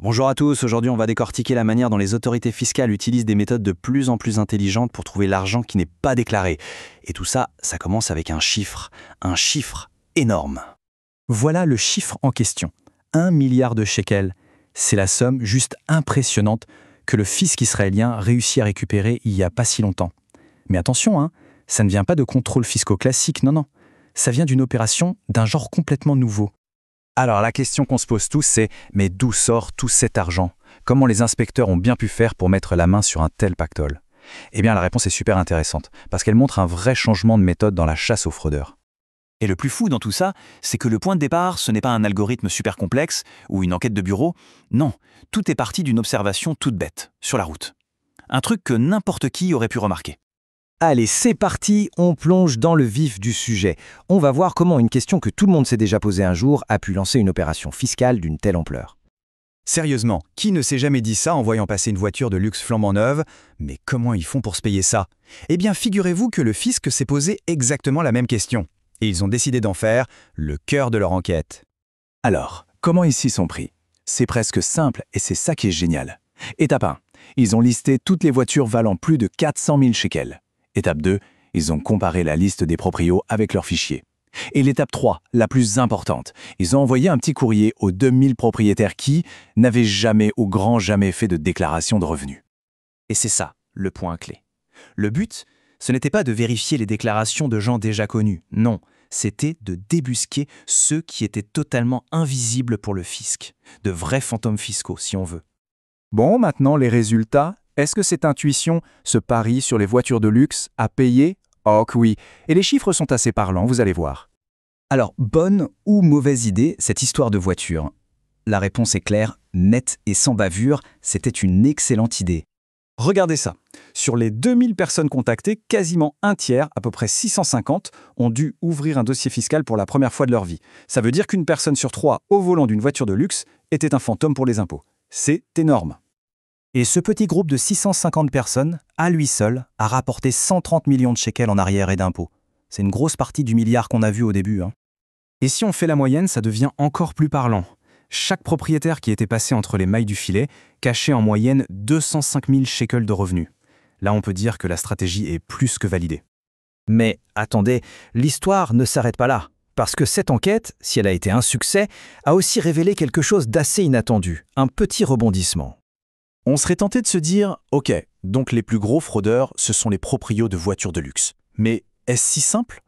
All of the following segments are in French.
Bonjour à tous, aujourd'hui on va décortiquer la manière dont les autorités fiscales utilisent des méthodes de plus en plus intelligentes pour trouver l'argent qui n'est pas déclaré. Et tout ça, ça commence avec un chiffre énorme. Voilà le chiffre en question. 1 milliard de shekels. C'est la somme juste impressionnante que le fisc israélien réussit à récupérer il n'y a pas si longtemps. Mais attention, ça ne vient pas de contrôles fiscaux classiques, non. Ça vient d'une opération d'un genre complètement nouveau. Alors la question qu'on se pose tous, c'est mais d'où sort tout cet argent? Comment les inspecteurs ont bien pu faire pour mettre la main sur un tel pactole? Eh bien la réponse est super intéressante, parce qu'elle montre un vrai changement de méthode dans la chasse aux fraudeurs. Et le plus fou dans tout ça, c'est que le point de départ, ce n'est pas un algorithme super complexe ou une enquête de bureau. Non, tout est parti d'une observation toute bête, sur la route. Un truc que n'importe qui aurait pu remarquer. Allez, c'est parti, on plonge dans le vif du sujet. On va voir comment une question que tout le monde s'est déjà posée un jour a pu lancer une opération fiscale d'une telle ampleur. Sérieusement, qui ne s'est jamais dit ça en voyant passer une voiture de luxe flambant neuve? Mais comment ils font pour se payer ça? Eh bien, figurez-vous que le fisc s'est posé exactement la même question. Et ils ont décidé d'en faire le cœur de leur enquête. Alors, comment ils s'y sont pris? C'est presque simple et c'est ça qui est génial. Étape 1. Ils ont listé toutes les voitures valant plus de 400 000 shekels. Étape 2. Ils ont comparé la liste des proprios avec leurs fichiers. Et l'étape 3, la plus importante, ils ont envoyé un petit courrier aux 2000 propriétaires qui n'avaient jamais ou grand jamais fait de déclaration de revenus. Et c'est ça, le point clé. Le but, ce n'était pas de vérifier les déclarations de gens déjà connus, non, c'était de débusquer ceux qui étaient totalement invisibles pour le fisc, de vrais fantômes fiscaux si on veut. Bon, maintenant les résultats. Est-ce que cette intuition, ce pari sur les voitures de luxe, a payé? Oh que oui, et les chiffres sont assez parlants, vous allez voir. Alors, bonne ou mauvaise idée, cette histoire de voiture? La réponse est claire, nette et sans bavure, c'était une excellente idée. Regardez ça. Sur les 2000 personnes contactées, quasiment un tiers, à peu près 650, ont dû ouvrir un dossier fiscal pour la première fois de leur vie. Ça veut dire qu'une personne sur 3 au volant d'une voiture de luxe était un fantôme pour les impôts. C'est énorme. Et ce petit groupe de 650 personnes, à lui seul, a rapporté 130 millions de shekels en arrière et d'impôts. C'est une grosse partie du milliard qu'on a vu au début. Et si on fait la moyenne, ça devient encore plus parlant. Chaque propriétaire qui était passé entre les mailles du filet cachait en moyenne 205 000 shekels de revenus. Là, on peut dire que la stratégie est plus que validée. Mais attendez, l'histoire ne s'arrête pas là. Parce que cette enquête, si elle a été un succès, a aussi révélé quelque chose d'assez inattendu, un petit rebondissement. On serait tenté de se dire, ok, donc les plus gros fraudeurs, ce sont les proprios de voitures de luxe. Mais est-ce si simple?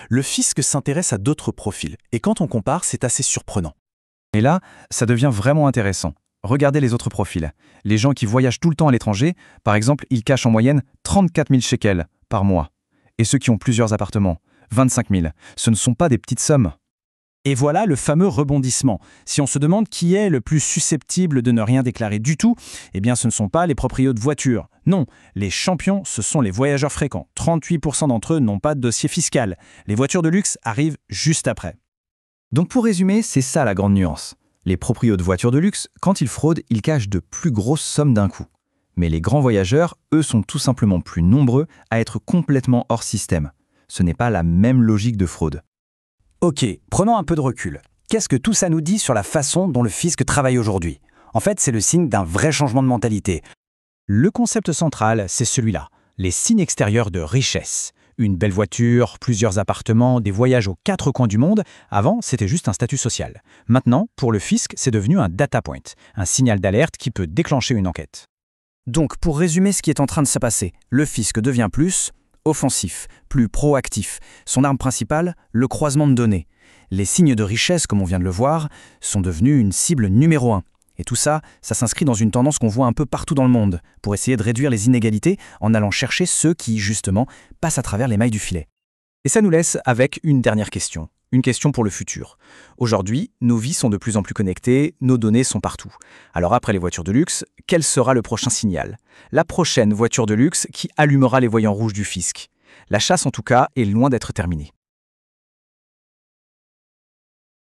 Le fisc s'intéresse à d'autres profils, et quand on compare, c'est assez surprenant. Et là, ça devient vraiment intéressant. Regardez les autres profils. Les gens qui voyagent tout le temps à l'étranger, par exemple, ils cachent en moyenne 34 000 shekels par mois. Et ceux qui ont plusieurs appartements, 25 000. Ce ne sont pas des petites sommes. Et voilà le fameux rebondissement. Si on se demande qui est le plus susceptible de ne rien déclarer du tout, eh bien ce ne sont pas les proprios de voitures. Non, les champions, ce sont les voyageurs fréquents. 38% d'entre eux n'ont pas de dossier fiscal. Les voitures de luxe arrivent juste après. Donc pour résumer, c'est ça la grande nuance. Les proprios de voitures de luxe, quand ils fraudent, ils cachent de plus grosses sommes d'un coup. Mais les grands voyageurs, eux, sont tout simplement plus nombreux à être complètement hors système. Ce n'est pas la même logique de fraude. Ok, prenons un peu de recul. Qu'est-ce que tout ça nous dit sur la façon dont le fisc travaille aujourd'hui? En fait, c'est le signe d'un vrai changement de mentalité. Le concept central, c'est celui-là, les signes extérieurs de richesse. Une belle voiture, plusieurs appartements, des voyages aux 4 coins du monde. Avant, c'était juste un statut social. Maintenant, pour le fisc, c'est devenu un data point, un signal d'alerte qui peut déclencher une enquête. Donc, pour résumer ce qui est en train de se passer, le fisc devient plus offensif, plus proactif. Son arme principale, le croisement de données. Les signes de richesse, comme on vient de le voir, sont devenus une cible numéro 1. Et tout ça, ça s'inscrit dans une tendance qu'on voit un peu partout dans le monde, pour essayer de réduire les inégalités en allant chercher ceux qui, justement, passent à travers les mailles du filet. Et ça nous laisse avec une dernière question. Une question pour le futur. Aujourd'hui, nos vies sont de plus en plus connectées, nos données sont partout. Alors après les voitures de luxe, quel sera le prochain signal? La prochaine voiture de luxe qui allumera les voyants rouges du fisc. La chasse en tout cas est loin d'être terminée.